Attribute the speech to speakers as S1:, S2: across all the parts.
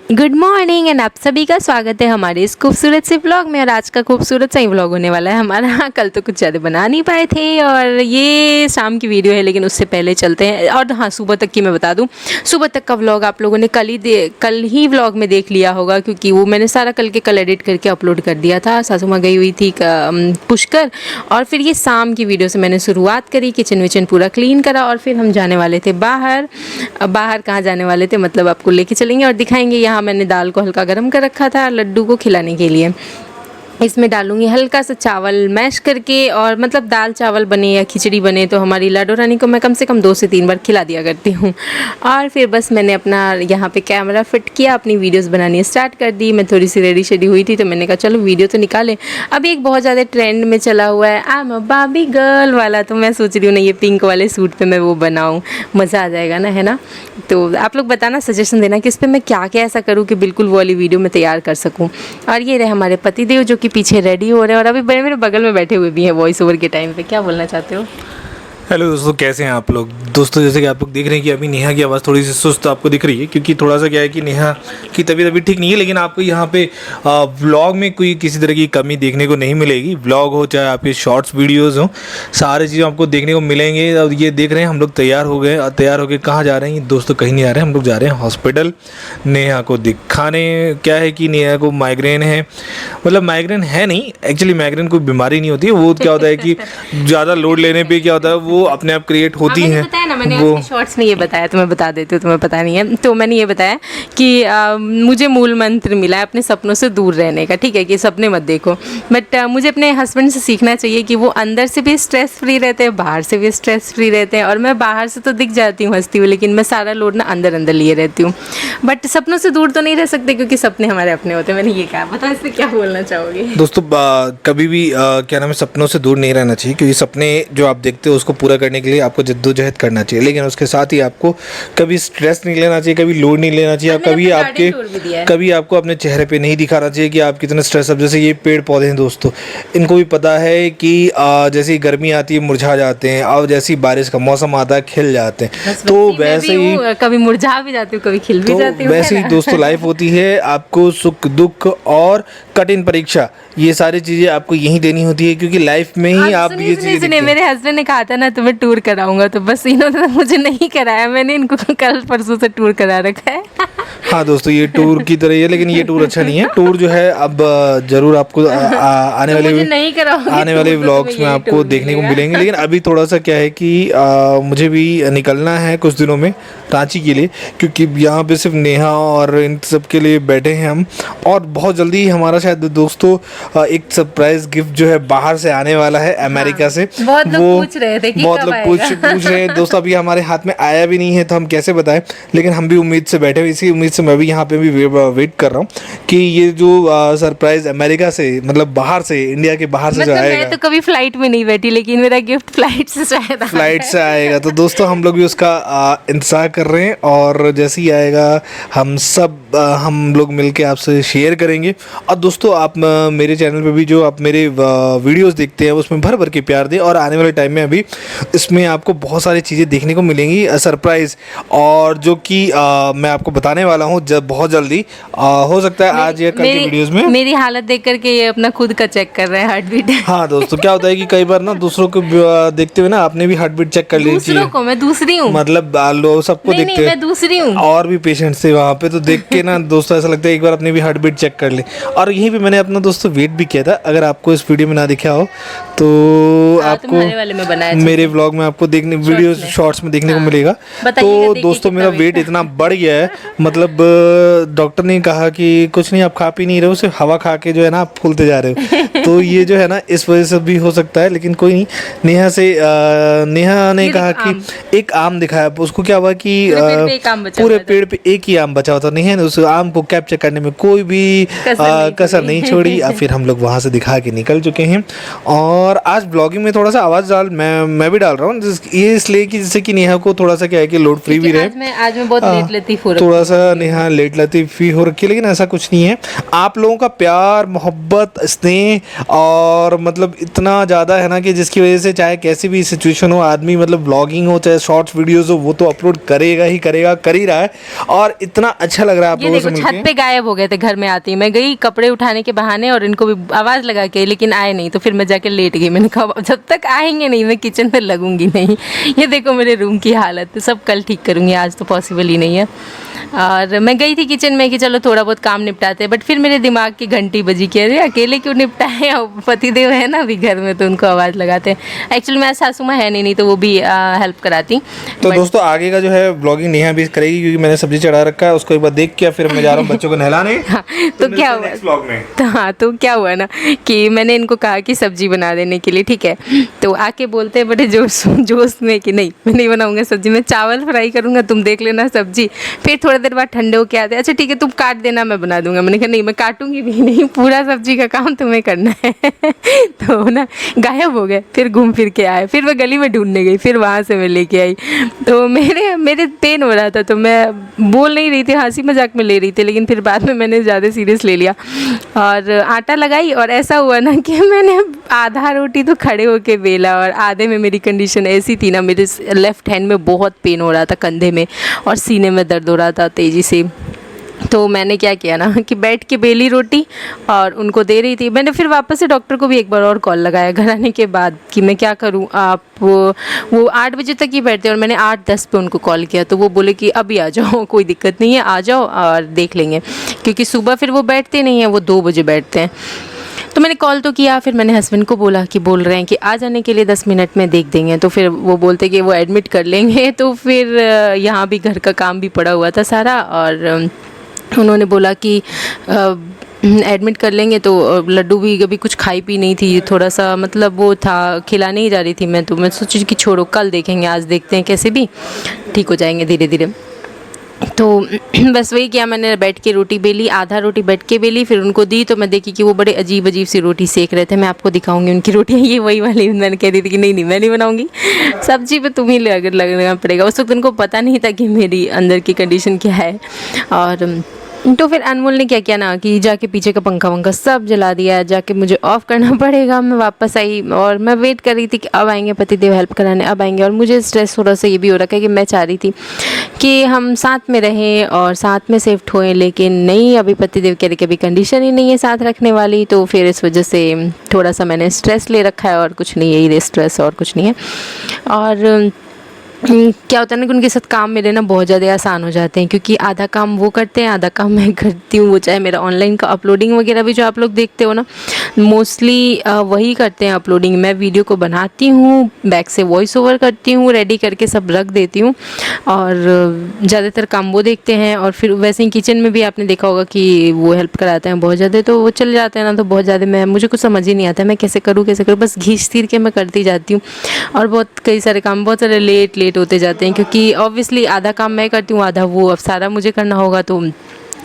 S1: Good morning and आप सभी का स्वागत है हमारे इस खूबसूरत से व्लॉग में। और आज का खूबसूरत सा ही व्लॉग होने वाला है हमारा। कल तो कुछ ज़्यादा बना नहीं पाए थे और ये शाम की वीडियो है, लेकिन उससे पहले चलते हैं। और हाँ, सुबह तक की मैं बता दूं, सुबह तक का व्लॉग आप लोगों ने कल ही व्लॉग में देख लिया होगा, क्योंकि वो मैंने सारा कल एडिट करके अपलोड कर दिया था। सासू माँ गई हुई थी पुष्कर, और फिर ये शाम की वीडियो से मैंने शुरुआत करी। किचन विचन पूरा क्लीन करा और फिर हम जाने वाले थे बाहर। बाहर कहाँ जाने वाले थे, मतलब आपको लेके चलेंगे और दिखाएंगे। यहाँ मैंने दाल को हल्का गरम कर रखा था लड्डू को खिलाने के लिए। इसमें डालूंगी हल्का सा चावल मैश करके, और मतलब दाल चावल बने या खिचड़ी बने तो हमारी लाडो रानी को मैं कम से कम 2 से 3 बार खिला दिया करती हूँ। और फिर बस मैंने अपना यहाँ पे कैमरा फिट किया, अपनी वीडियोस बनानी स्टार्ट कर दी। मैं थोड़ी सी रेडी शेडी हुई थी तो मैंने कहा चलो वीडियो तो निकालें। अभी एक बहुत ज़्यादा ट्रेंड में चला हुआ है I am a Barbie girl वाला, तो मैं सोच रही हूँ ना ये पिंक वाले सूट पर मैं वो बनाऊँ, मज़ा आ जाएगा ना, है ना। तो आप लोग बताना, सजेशन देना कि इस पर मैं क्या क्या ऐसा करूँ कि बिल्कुल वो वाली वीडियो में तैयार कर सकूँ। और ये रहे हमारे पतिदेव जो कि पीछे रेडी हो रहे हैं, और अभी मेरे बगल में बैठे हुए भी हैं वॉइस ओवर के टाइम पे। क्या बोलना चाहते हो?
S2: हेलो दोस्तों, कैसे हैं आप लोग। दोस्तों जैसे कि आप लोग देख रहे हैं कि अभी नेहा की आवाज़ थोड़ी सी सुस्त आपको दिख रही है, क्योंकि थोड़ा सा क्या है कि नेहा की तबीयत अभी ठीक नहीं है। लेकिन आपको यहाँ पे व्लॉग में कोई किसी तरह की कमी देखने को नहीं मिलेगी। व्लॉग हो चाहे आपके शॉर्ट्स वीडियोस हो, सारे चीज़ें आपको देखने को मिलेंगे। और ये देख रहे हैं हम लोग तैयार हो गए, और तैयार होकर कहाँ जा रहे हैं दोस्तों? कहीं नहीं आ रहे हैं, हम लोग जा रहे हैं हॉस्पिटल नेहा को दिखाने। क्या है कि नेहा को माइग्रेन है, मतलब माइग्रेन है नहीं, एक्चुअली माइग्रेन कोई बीमारी नहीं होती है। वो क्या होता है कि ज़्यादा लोड लेने पर क्या होता है, वो अपने आप क्रिएट होती हैं।
S1: बताया ना मैंने, वो शॉर्ट्स में ये बताया, तुम्हें बता देती हूँ, तुम्हें पता नहीं है। तो मैंने ये बताया कि मुझे मूल मंत्र मिला है अपने सपनों से दूर रहने का, ठीक है, कि सपने मत देखो। बट मुझे अपने हस्बैंड से सीखना चाहिए कि वो अंदर से भी स्ट्रेस फ्री रहते हैं, बाहर से भी स्ट्रेस फ्री रहते हैं। और मैं बाहर से तो दिख जाती हूँ हंसती हुई, लेकिन मैं सारा लोड ना अंदर अंदर लिए रहती हूँ। बट सपनों से दूर तो नहीं रह सकते, क्योंकि सपने हमारे अपने होते हैं। मैंने ये कहा, बताओ इससे क्या बोलना चाहोगे?
S2: दोस्तों कभी भी क्या नाम है, सपनों से दूर नहीं रहना चाहिए, क्योंकि सपने जो आप देखते हो उसको पूरा करने के लिए आपको जद्दोजहद करना चाहिए। लेकिन उसके साथ ही आपको कभी स्ट्रेस नहीं लेना चाहिए, कभी लोड नहीं लेना चाहिए। कभी आपको अपने चेहरे पे नहीं दिखाना चाहिए कि आप कितने स्ट्रेस। अब जैसे ये पेड़ पौधे हैं दोस्तों, इनको भी पता है कि जैसे गर्मी आती है मुरझा जाते हैं, और जैसी बारिश का मौसम आता है खिल जाते हैं। तो वैसे ही
S1: कभी मुरझा भी जाती हूँ, कभी खिल भी जाती हूँ।
S2: वैसे ही दोस्तों लाइफ होती है। आपको सुख दुख और कठिन परीक्षा, ये सारी चीज़ें आपको यहीं देनी होती है, क्योंकि लाइफ में ही आप ये चीज़ें।
S1: मेरे हस्बैंड ने कहा था ना तुम्हें टूर कराऊंगा, तो बस इन्होंने मुझे नहीं कराया। मैंने इनको कल परसों से टूर करा रखा है।
S2: हाँ दोस्तों, ये टूर की तरह ही है, लेकिन ये टूर अच्छा नहीं है। टूर जो है अब जरूर आपको आने वाले व्लॉग्स में आपको देखने को मिलेंगे। लेकिन अभी थोड़ा सा क्या है कि मुझे भी निकलना है कुछ दिनों में रांची के लिए, क्योंकि यहाँ पे सिर्फ नेहा और इन सब के लिए बैठे हैं हम। और बहुत जल्दी हमारा शायद दोस्तों एक सरप्राइज गिफ्ट जो है बाहर से आने वाला है, अमेरिका से।
S1: बहुत लोग पूछ रहे थे कि
S2: बहुत लोग पूछ रहे हैं दोस्तों। अभी हमारे हाथ में आया भी नहीं है, तो हम कैसे बताएं। लेकिन हम भी उम्मीद से बैठे हुए, इसी उम्मीद से मैं भी यहाँ पे भी वेट कर रहा हूँ कि ये जो सरप्राइज अमेरिका से, मतलब बाहर से, इंडिया के बाहर से जो आएगा।
S1: मैं तो कभी फ्लाइट में नहीं बैठी, लेकिन मेरा गिफ्ट फ्लाइट से
S2: आएगा। तो दोस्तों हम लोग भी उसका इंतजार कर रहे हैं, और जैसे ही आएगा हम लोग मिलके आपसे शेयर करेंगे। और दोस्तों आप मेरे चैनल पे भी जो आप मेरे वीडियोस देखते हैं उसमें भर भर के प्यार दें। और आने वाले टाइम में अभी इसमें आपको बहुत सारी चीज़ें देखने को मिलेंगी सरप्राइज़, और जो कि मैं आपको बताने वाला हूँ जब बहुत जल्दी। हो सकता है आज या कल की वीडियोस में।
S1: मेरी हालत देख करके ये अपना खुद का चेक कर रहे हैं, हार्ट बीट।
S2: हाँ दोस्तों, क्या होता है कि कई बार ना दूसरों को देखते हुए ना आपने भी हार्ट बीट चेक कर ली चाहिए।
S1: दूसरों को, मैं दूसरी हूँ,
S2: मतलब लोग सबको देखते हैं,
S1: मैं दूसरी हूँ।
S2: और भी पेशेंट्स थे वहाँ पे, तो देख के ना दोस्तों ऐसा लगता है एक बार अपने भी हार्ट बीट चेक कर ले। और यहीं पे मैंने अपना दोस्तों वेट भी किया था। अगर आपको इस वीडियो में ना दिखा हो तो आपको मेरे व्लॉग में आपको देखने, वीडियो शॉर्ट्स में देखने को मिलेगा। तो दोस्तों मेरा वेट इतना बढ़ गया है, मतलब डॉक्टर ने कहा कि कुछ नहीं, आप खा पी नहीं रहे हो, सिर्फ हवा खा के जो है ना आप फूलते जा रहे हो। तो ये जो है ना इस वजह से भी हो सकता है, लेकिन कोई नहीं। नेहा ने कहा कि एक आम दिखाया, उसको क्या हुआ कि पूरे पेड़ पे एक ही आम बचा हुआ था। नेहा ने उस आम को कैप्चर करने में कोई भी कसर नहीं छोड़ी। फिर हम लोग वहाँ से दिखा के निकल चुके हैं। और आज ब्लॉगिंग में थोड़ा सा आवाज़ मैं मैं भी डाल रहा हूँ ये इसलिए कि जैसे कि नेहा को थोड़ा सा क्या है कि लोड फ्री भी रहे।
S1: आज मैं बहुत लेट लतीफ हो रहा
S2: थोड़ा सा नेहा लेट लतीफ़ी हो रखी है, लेकिन ऐसा कुछ नहीं है। आप लोगों का प्यार, मोहब्बत, स्नेह और मतलब इतना ज़्यादा है ना कि जिसकी वजह से चाहे कैसी भी सिचुएशन हो, आदमी मतलब व्लॉगिंग हो चाहे शॉर्ट्स वीडियोस हो, वो तो अपलोड करेगा ही करेगा, कर ही रहा है। और इतना अच्छा लग रहा है आप
S1: ये
S2: लोगों से
S1: देखो
S2: मिलके।
S1: छत पे गायब हो गए थे घर में आती मैं गई कपड़े उठाने के बहाने और इनको भी आवाज़ लगा के, लेकिन आए नहीं, तो फिर मैं जाके लेट गई। मैंने कहा जब तक आएंगे नहीं मैं किचन पे लगूंगी नहीं। ये देखो मेरे रूम की हालत, सब कल ठीक करूंगी, आज तो पॉसिबल ही नहीं है। और मैं गई थी किचन में कि चलो थोड़ा बहुत काम निपटाते हैं, बट फिर मेरे दिमाग की घंटी बजी कि अरे अकेले क्यों निपटाएं, पतिदेव है ना अभी घर में तो उनको आवाज़ लगाते हैं। एक्चुअली मेरा सासू माँ है नहीं तो वो भी हेल्प कराती।
S2: तो दोस्तों आगे का जो है ब्लॉगिंग नेहा भी करेगी, क्योंकि मैंने सब्जी चढ़ा रखा है, उसको एक बार देख के फिर मैं जा रहा हूँ बच्चों को नहलाने।
S1: हाँ, तो क्या हुआ
S2: नेक्स्ट ब्लॉग में।
S1: तो हाँ, तो क्या हुआ ना कि मैंने इनको कहा कि सब्जी बना देने के लिए, ठीक है, तो आके बोलते हैं बड़े जोश जोश में कि नहीं मैं नहीं बनाऊंगा सब्जी, मैं चावल फ्राई करूंगा, तुम देख लेना सब्जी। फिर थोड़ी देर बाद ठंडे होके आते, अच्छा ठीक है तुम काट देना मैं बना दूंगा। मैंने कहा नहीं मैं काटूंगी भी नहीं, पूरा सब्जी का काम तुम्हें करना है। तो ना गायब हो गए, फिर घूम फिर के आए, फिर मैं गली में ढूंढने गई, फिर वहाँ से मैं लेके आई। तो मेरे पेन हो रहा था तो मैं बोल नहीं रही थी, हंसी मजाक में ले रही थी, लेकिन फिर बाद में मैंने ज़्यादा सीरियस ले लिया और आटा लगाई। और ऐसा हुआ ना कि मैंने आधा रोटी तो खड़े होके बेला और आधे में मेरी कंडीशन ऐसी थी ना, मेरे लेफ़्ट हैंड में बहुत पेन हो रहा था, कंधे में और सीने में दर्द हो रहा था तेज़ी से। तो मैंने क्या किया ना कि बैठ के बेली रोटी और उनको दे रही थी। मैंने फिर वापस से डॉक्टर को भी एक बार और कॉल लगाया घर आने के बाद कि मैं क्या करूं, आप वो 8 बजे तक ही बैठते हैं और मैंने 8:10 पे उनको कॉल किया तो वो बोले कि अभी आ जाओ, कोई दिक्कत नहीं है, आ जाओ और देख लेंगे, क्योंकि सुबह फिर वो बैठते नहीं हैं, वो 2 बजे बैठते हैं। तो मैंने कॉल तो किया, फिर मैंने हस्बैंड को बोला कि बोल रहे हैं कि आ जाने के लिए 10 मिनट में देख देंगे, तो फिर वो बोलते कि वो एडमिट कर लेंगे। तो फिर यहाँ भी घर का काम भी पड़ा हुआ था सारा और उन्होंने बोला कि एडमिट कर लेंगे। तो लड्डू भी कभी कुछ खाई पी नहीं थी, थोड़ा सा मतलब वो था, खिलाने ही जा रही थी मैं, तो मैं सोची कि छोड़ो कल देखेंगे, आज देखते हैं कैसे भी ठीक हो जाएंगे धीरे धीरे। तो बस वही किया, मैंने बैठ के रोटी बेली, आधा रोटी बैठ के बेली, फिर उनको दी। तो मैं देखी कि वो बड़े अजीब अजीब सी रोटी सेक रहे थे। मैं आपको दिखाऊंगी उनकी रोटियाँ, ये वही वाली। मैंने कह दी थी कि नहीं मैं नहीं बनाऊंगी, सब्जी पे तुम्हें लगना पड़ेगा। उस वक्त उनको पता नहीं था कि मेरी अंदर की कंडीशन क्या है। और तो फिर अनमोल ने क्या किया ना कि जाके पीछे का पंखा वंखा सब जला दिया, जाके मुझे ऑफ़ करना पड़ेगा। मैं वापस आई और मैं वेट कर रही थी कि अब आएंगे पतिदेव हेल्प कराने, अब आएंगे। और मुझे स्ट्रेस थोड़ा सा ये भी हो रखा है कि मैं चाह रही थी कि हम साथ में रहें और साथ में शिफ्ट होएं, लेकिन नहीं, अभी पतिदेव कह रहे कि अभी कंडीशन ही नहीं है साथ रखने वाली। तो फिर इस वजह से थोड़ा सा मैंने स्ट्रेस ले रखा है और कुछ नहीं, यही स्ट्रेस और कुछ नहीं है। और क्या होता है ना कि उनके साथ काम मेरे ना बहुत ज़्यादा आसान हो जाते हैं, क्योंकि आधा काम वो करते हैं, आधा काम मैं करती हूँ। वो चाहे मेरा ऑनलाइन का अपलोडिंग वगैरह भी जो आप लोग देखते हो ना, मोस्टली वही करते हैं अपलोडिंग। मैं वीडियो को बनाती हूँ, बैक से वॉइस ओवर करती हूँ, रेडी करके सब रख देती हूँ और ज़्यादातर काम वो देखते हैं। और फिर वैसे ही किचन में भी आपने देखा होगा कि वो हेल्प कराते हैं बहुत ज़्यादा, तो वो चले जाते हैं ना, तो बहुत ज़्यादा मुझे कुछ समझ ही नहीं आता मैं कैसे करूँ, बस घींच तीर के मैं करती जाती हूँ। और बहुत कई सारे काम बहुत सारे लेट होते जाते हैं, क्योंकि ऑब्वियसली आधा काम मैं करती हूँ, आधा वो, अब सारा मुझे करना होगा। तो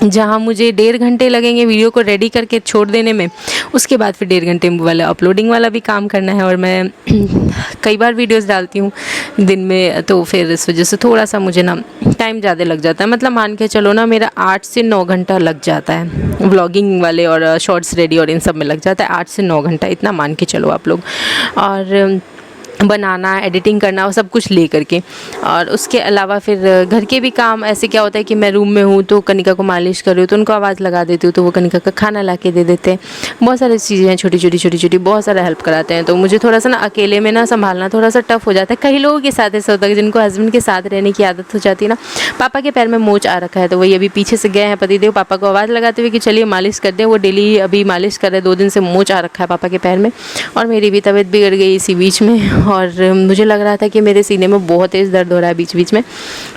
S1: जहाँ मुझे 1.5 घंटे लगेंगे वीडियो को रेडी करके छोड़ देने में, उसके बाद फिर 1.5 घंटे वाला अपलोडिंग वाला भी काम करना है। और मैं कई बार वीडियोस डालती हूँ दिन में, तो फिर इस वजह से थोड़ा सा मुझे ना टाइम ज़्यादा लग जाता है। मतलब मान के चलो ना मेरा 8 से 9 घंटा लग जाता है व्लॉगिंग वाले और शॉर्ट्स रेडी और इन सब में लग जाता है 8 से 9 घंटा, इतना मान के चलो आप लोग। और बनाना, एडिटिंग करना, वो सब कुछ ले करके। और उसके अलावा फिर घर के भी काम, ऐसे क्या होता है कि मैं रूम में हूँ तो कनिका को मालिश कर रही हूँ तो उनको आवाज़ लगा देती हूँ, तो वो कनिका का खाना ला के दे देते हैं। बहुत सारी चीज़ें हैं, छोटी छोटी बहुत सारा हेल्प कराते हैं। तो मुझे थोड़ा सा ना अकेले में ना संभालना थोड़ा सा टफ हो जाता है। कई लोगों के साथ ऐसा होता है जिनको हस्बैंड के साथ रहने की आदत हो जाती है ना। पापा के पैर में मोच आ रखा है, तो वही अभी पीछे से गए हैं पतिदेव पापा को आवाज़ लगाते हुए कि चलिए मालिश कर दें। वो डेली अभी मालिश कर रहे हैं, 2 दिन से मोच आ रखा है पापा के पैर में। और मेरी भी तबीयत बिगड़ गई इसी बीच में, और मुझे लग रहा था कि मेरे सीने में बहुत तेज़ दर्द हो रहा है बीच बीच में।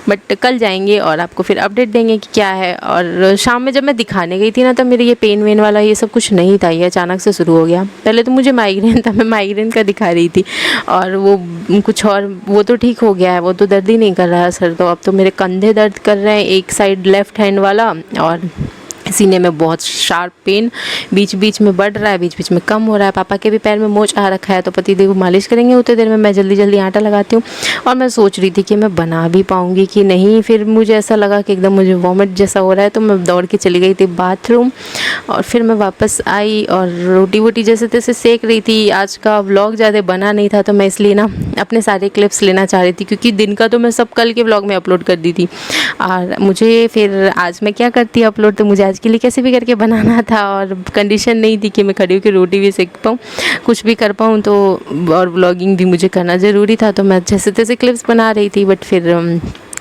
S1: बट कल जाएंगे और आपको फिर अपडेट देंगे कि क्या है। और शाम में जब मैं दिखाने गई थी ना, तब मेरे ये पेन वेन वाला ये सब कुछ नहीं था, ये अचानक से शुरू हो गया। पहले तो मुझे माइग्रेन था, मैं माइग्रेन का दिखा रही थी और वो कुछ और, वो तो ठीक हो गया है, वो तो दर्द ही नहीं कर रहा है सर। तो अब तो मेरे कंधे दर्द कर रहे हैं, एक साइड लेफ़्ट हैंड वाला और सीने में बहुत शार्प पेन बीच बीच में बढ़ रहा है, बीच बीच में कम हो रहा है। पापा के भी पैर में मोच आ रखा है, तो पति देव मालिश करेंगे उतनी देर में मैं जल्दी जल्दी आटा लगाती हूँ। और मैं सोच रही थी कि मैं बना भी पाऊँगी कि नहीं, फिर मुझे ऐसा लगा कि एकदम मुझे वॉमिट जैसा हो रहा है, तो मैं दौड़ के चली गई थी बाथरूम। और फिर मैं वापस आई और रोटी वोटी जैसे तैसे सेक रही थी। आज का व्लॉग ज़्यादा बना नहीं था, तो मैं इसलिए ना अपने सारे क्लिप्स लेना चाह रही थी, क्योंकि दिन का तो मैं सब कल के व्लॉग में अपलोड कर दी थी। और मुझे फिर आज मैं क्या करती अपलोड, तो मुझे आज के लिए कैसे भी करके बनाना था, और कंडीशन नहीं थी कि मैं खड़ी होकर रोटी भी सेक पाऊँ, कुछ भी कर पाऊँ, तो और व्लॉगिंग भी मुझे करना ज़रूरी था। तो मैं जैसे तैसे क्लिप्स बना रही थी, बट फिर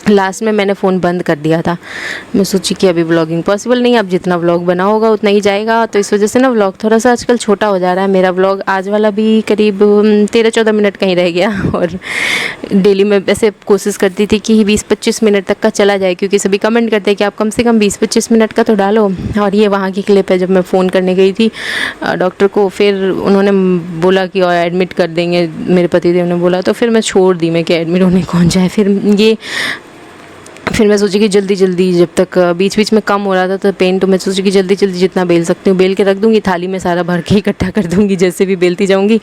S1: लास्ट में मैंने फ़ोन बंद कर दिया था। मैं सोची कि अभी व्लॉगिंग पॉसिबल नहीं है, अब जितना व्लॉग बना होगा उतना ही जाएगा। तो इस वजह से ना व्लॉग थोड़ा सा आजकल छोटा हो जा रहा है। मेरा व्लॉग आज वाला भी करीब 13-14 मिनट का ही रह गया, और डेली मैं वैसे कोशिश करती थी कि 20-25 मिनट तक का चला जाए, क्योंकि सभी कमेंट करते हैं कि आप कम से कम 20-25 मिनट का तो डालो। और ये वहाँ की क्लिप है, जब मैं फ़ोन करने गई थी डॉक्टर को, फिर उन्होंने बोला कि और एडमिट कर देंगे, मेरे पतिदेव ने बोला। तो फिर मैं छोड़ दी, मैं कि एडमिट होने कौन जाए। फिर मैं सोची कि जल्दी जल्दी, जब तक बीच बीच में कम हो रहा था तो पेन, तो मैं सोची कि जल्दी जल्दी जितना बेल सकती हूँ बेल के रख दूँगी, थाली में सारा भर के इकट्ठा कर दूँगी जैसे भी बेलती जाऊँगी।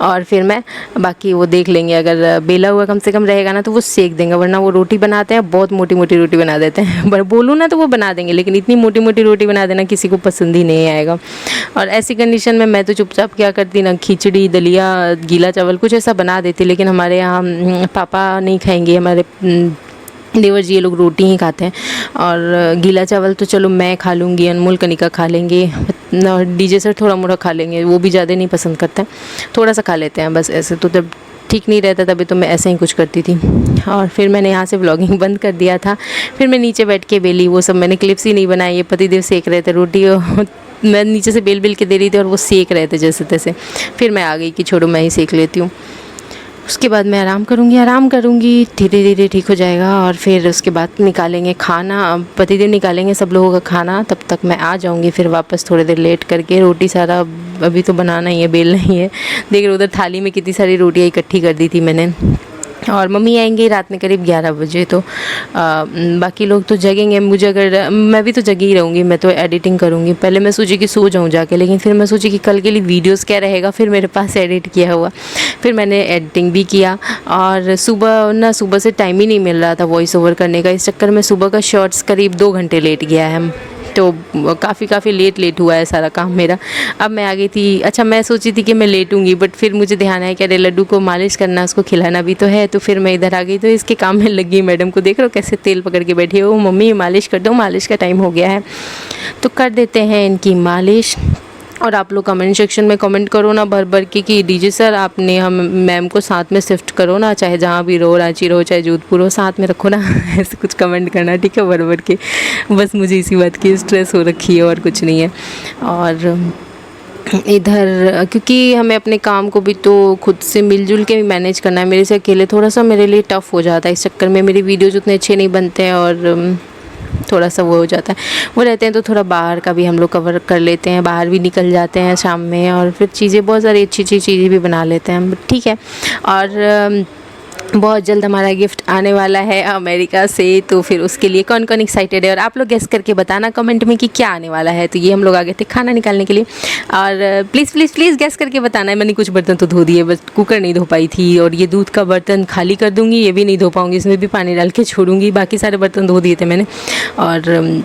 S1: और फिर मैं बाकी वो देख लेंगे, अगर बेला हुआ कम से कम रहेगा ना तो वो सेक देंगे, वरना वो रोटी बनाते हैं बहुत मोटी मोटी रोटी बना देते हैं। पर बोलूँ ना तो वो बना देंगे, लेकिन इतनी मोटी मोटी रोटी बना देना किसी को पसंद ही नहीं आएगा। और ऐसी कंडीशन में मैं तो चुपचाप क्या करती ना, खिचड़ी, दलिया, गीला चावल कुछ ऐसा बना देती। लेकिन हमारे यहाँ पापा नहीं खाएंगे, हमारे देवर जी ये लोग रोटी ही खाते हैं। और गीला चावल तो चलो मैं खा लूँगी, अनमोल कनिका खा लेंगे, और डीजे सर थोड़ा मोड़ा खा लेंगे, वो भी ज़्यादा नहीं पसंद करते हैं, थोड़ा सा खा लेते हैं बस। ऐसे तो जब ठीक नहीं रहता तभी तो मैं ऐसे ही कुछ करती थी। और फिर मैंने यहाँ से व्लॉगिंग बंद कर दिया था। फिर मैं नीचे बैठ के बेली, वो सब मैंने क्लिप्स ही नहीं बनाई। ये पतिदेव सेक रहे थे रोटी, मैं नीचे से बेल के दे रही थी और वो सेक रहे थे जैसे तैसे। फिर मैं आ गई कि छोड़ो मैं ही सेक लेती हूँ। उसके बाद मैं आराम करूँगी, धीरे धीरे ठीक हो जाएगा। और फिर उसके बाद निकालेंगे खाना, प्रतिदिन निकालेंगे सब लोगों का खाना। तब तक मैं आ जाऊँगी फिर वापस थोड़ी देर लेट करके। रोटी सारा अभी तो बनाना ही है, बेलना ही है। देख रहे उधर थाली में कितनी सारी रोटियाँ इकट्ठी कर दी थी मैंने। और मम्मी आएंगे रात में करीब 11 बजे, तो बाकी लोग तो जगेंगे। मुझे अगर, मैं भी तो जगी ही रहूँगी, मैं तो एडिटिंग करूँगी। पहले मैं सोची कि सो जाऊँ जाके, लेकिन फिर मैं सोची कि कल के लिए वीडियोस क्या रहेगा, फिर मेरे पास एडिट किया हुआ। फिर मैंने एडिटिंग भी किया। और सुबह से टाइम ही नहीं मिल रहा था वॉइस ओवर करने का। इस चक्कर में सुबह का शॉर्ट्स करीब 2 घंटे लेट गया है, तो काफ़ी लेट हुआ है सारा काम मेरा। अब मैं आ गई थी, अच्छा मैं सोची थी कि मैं लेटूंगी, बट फिर मुझे ध्यान आया कि अरे लड्डू को मालिश करना, उसको खिलाना भी तो है। तो फिर मैं इधर आ गई, तो इसके काम में लगी। मैडम को देख रहे हो कैसे तेल पकड़ के बैठी हो, मम्मी मालिश कर दो, मालिश का टाइम हो गया है। तो कर देते हैं इनकी मालिश। और आप लोग कमेंट सेक्शन में कमेंट करो ना भर के कि डीजे सर आपने हम मैम को साथ में शिफ्ट करो ना, चाहे जहाँ भी रहो, रांची रहो चाहे जोधपुर हो, साथ में रखो ना। ऐसे कुछ कमेंट करना, ठीक है, भर के। बस मुझे इसी बात की स्ट्रेस हो रखी है और कुछ नहीं है। और इधर क्योंकि हमें अपने काम को भी तो खुद से मिलजुल के भी मैनेज करना है, मेरे से अकेले थोड़ा सा मेरे लिए टफ़ हो जाता है। इस चक्कर में मेरी वीडियोज़ उतने अच्छे नहीं बनते हैं, और थोड़ा सा वो हो जाता है। वो रहते हैं तो थोड़ा बाहर का भी हम लोग कवर कर लेते हैं, बाहर भी निकल जाते हैं शाम में, और फिर चीज़ें बहुत सारी अच्छी चीज़ें भी बना लेते हैं, ठीक है। और बहुत जल्द हमारा गिफ्ट आने वाला है अमेरिका से, तो फिर उसके लिए कौन कौन एक्साइटेड है, और आप लोग गेस करके बताना कमेंट में कि क्या आने वाला है। तो ये हम लोग आ गए थे खाना निकालने के लिए, और प्लीज़ गेस करके बताना है। मैंने कुछ बर्तन तो धो दिए, बस कुकर नहीं धो पाई थी। और ये दूध का बर्तन खाली कर दूँगी, ये भी नहीं धो पाऊँगी, इसमें भी पानी डाल के छोड़ूंगी। बाकी सारे बर्तन धो दिए थे मैंने, और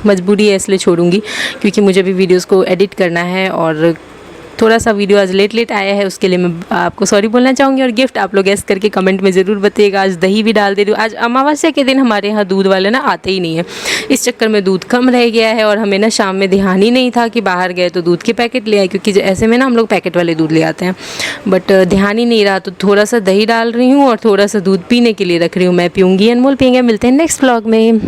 S1: मजबूरी है इसलिए छोड़ूंगी, क्योंकि मुझे भी वीडियोज़ को एडिट करना है। और थोड़ा सा वीडियो आज लेट आया है, उसके लिए मैं आपको सॉरी बोलना चाहूँगी। और गिफ्ट आप लोग गेस करके कमेंट में ज़रूर बताइएगा। आज दही भी डाल दे रही हूँ। आज अमावस्या के दिन हमारे यहाँ दूध वाले ना आते ही नहीं है, इस चक्कर में दूध कम रह गया है। और हमें ना शाम में ध्यान ही नहीं था कि बाहर गए तो दूध के पैकेट ले आए, क्योंकि ऐसे में ना हम लोग पैकेट वाले दूध ले आते हैं, बट ध्यान ही नहीं रहा। तो थोड़ा सा दही डाल रही हूँ और थोड़ा सा दूध पीने के लिए रख रही हूँ। मैं पीऊँगी, अनमोल पिएंगे। मिलते हैं नेक्स्ट व्लॉग में।